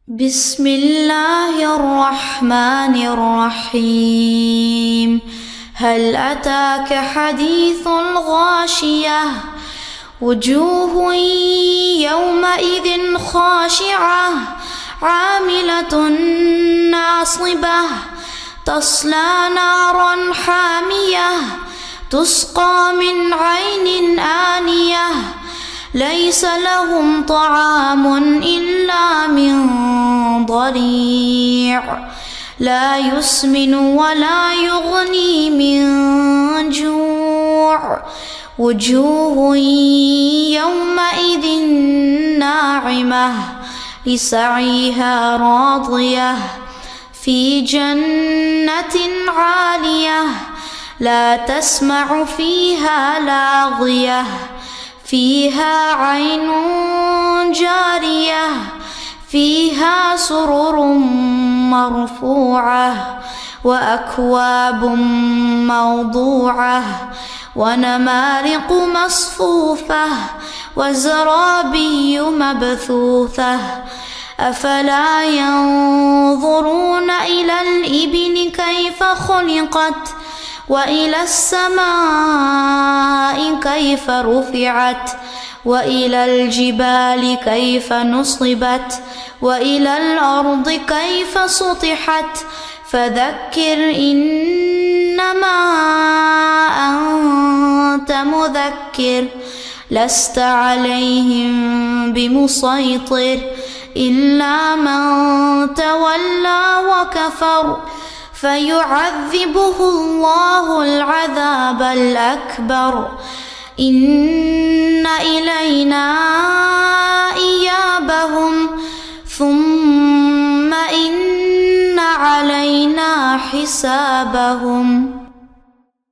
بسم الله الرحمن الرحيم. هل أتاك حديث الغاشية؟ وجوه يومئذ خاشعة عاملة ناصبة تصلى نارا حامية تسقى من عين آنية ليس لهم طعام إلا من ضريع لا يسمن ولا يغني من جوع. وجوه يومئذ ناعمة لسعيها راضية في جنة عالية لا تسمع فيها لاغية فيها عين جارية فيها سرر مرفوعة وأكواب موضوعة ونمارق مصفوفة وزرابي مبثوثة. أفلا ينظرون إلى الإبل كيف خلقت وإلى السماء كيف رفعت وإلى الجبال كيف نصبت وإلى الأرض كيف سطحت. فذكر إنما أنت مذكر لست عليهم بمسيطر إلا من تولى وكفر فيعذبه الله العذاب الأكبر. إن إلينا إيابهم ثم إن علينا حسابهم.